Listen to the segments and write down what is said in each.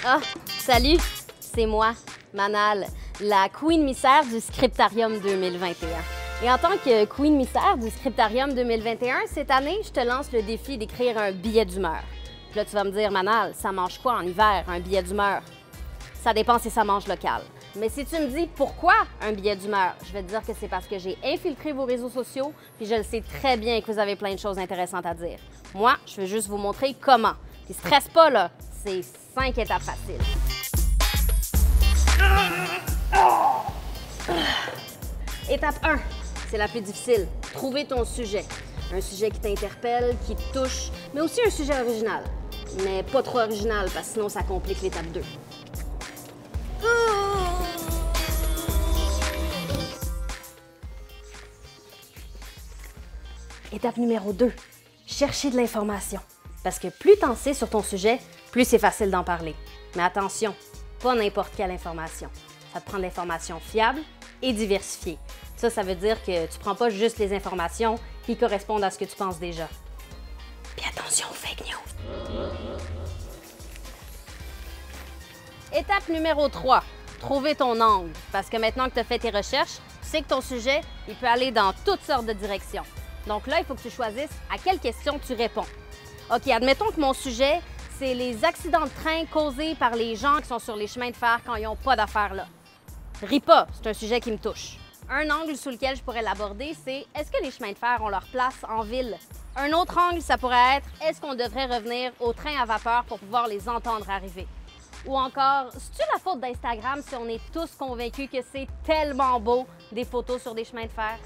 Ah, salut, c'est moi, Manal, la Queen Missaire du Scriptarium 2021. Et en tant que Queen Missaire du Scriptarium 2021, cette année, je te lance le défi d'écrire un billet d'humeur. Puis là, tu vas me dire, Manal, ça mange quoi en hiver, un billet d'humeur? Ça dépend si ça mange local. Mais si tu me dis pourquoi un billet d'humeur, je vais te dire que c'est parce que j'ai infiltré vos réseaux sociaux, puis je le sais très bien que vous avez plein de choses intéressantes à dire. Moi, je vais juste vous montrer comment. Puis stresse pas, là, c'est 5 étapes faciles. Étape 1, c'est la plus difficile. Trouver ton sujet. Un sujet qui t'interpelle, qui te touche, mais aussi un sujet original. Mais pas trop original, parce que sinon ça complique l'étape 2. Étape numéro 2, chercher de l'information. Parce que plus t'en sais sur ton sujet, plus c'est facile d'en parler. Mais attention, pas n'importe quelle information. Ça te prend de l'information fiable et diversifiée. Ça veut dire que tu prends pas juste les informations qui correspondent à ce que tu penses déjà. Puis attention aux fake news. Étape numéro 3, trouver ton angle. Parce que maintenant que tu as fait tes recherches, tu sais que ton sujet, il peut aller dans toutes sortes de directions. Donc là, il faut que tu choisisses à quelle question tu réponds. OK, admettons que mon sujet, c'est les accidents de train causés par les gens qui sont sur les chemins de fer quand ils n'ont pas d'affaires là. Ris pas, c'est un sujet qui me touche. Un angle sous lequel je pourrais l'aborder, c'est est-ce que les chemins de fer ont leur place en ville? Un autre angle, ça pourrait être est-ce qu'on devrait revenir aux trains à vapeur pour pouvoir les entendre arriver? Ou encore, c'est-tu la faute d'Instagram si on est tous convaincus que c'est tellement beau des photos sur des chemins de fer?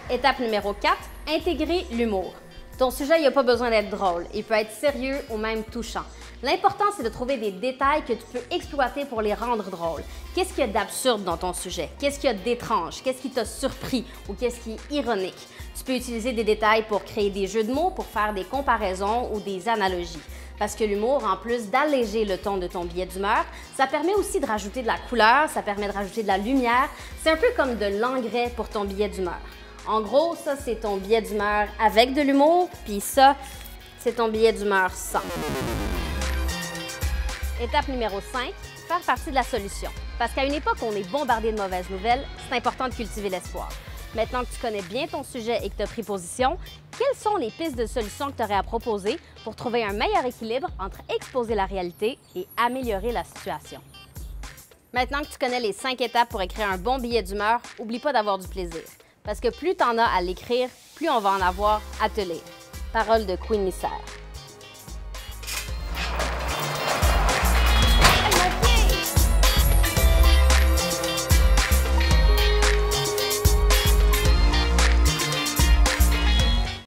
Étape numéro 4, intégrer l'humour. Ton sujet, il n'a pas besoin d'être drôle. Il peut être sérieux ou même touchant. L'important, c'est de trouver des détails que tu peux exploiter pour les rendre drôles. Qu'est-ce qu'il y a d'absurde dans ton sujet? Qu'est-ce qu'il y a d'étrange? Qu'est-ce qui t'a surpris ou qu'est-ce qui est ironique? Tu peux utiliser des détails pour créer des jeux de mots, pour faire des comparaisons ou des analogies. Parce que l'humour, en plus d'alléger le ton de ton billet d'humeur, ça permet aussi de rajouter de la couleur, ça permet de rajouter de la lumière. C'est un peu comme de l'engrais pour ton billet d'humeur. En gros, ça, c'est ton billet d'humeur avec de l'humour, puis ça, c'est ton billet d'humeur sans. Étape numéro 5, faire partie de la solution. Parce qu'à une époque où on est bombardé de mauvaises nouvelles, c'est important de cultiver l'espoir. Maintenant que tu connais bien ton sujet et que tu as pris position, quelles sont les pistes de solutions que tu aurais à proposer pour trouver un meilleur équilibre entre exposer la réalité et améliorer la situation? Maintenant que tu connais les 5 étapes pour écrire un bon billet d'humeur, n'oublie pas d'avoir du plaisir. Parce que plus tu en as à l'écrire, plus on va en avoir à te lire. Parole de Queen Missaire.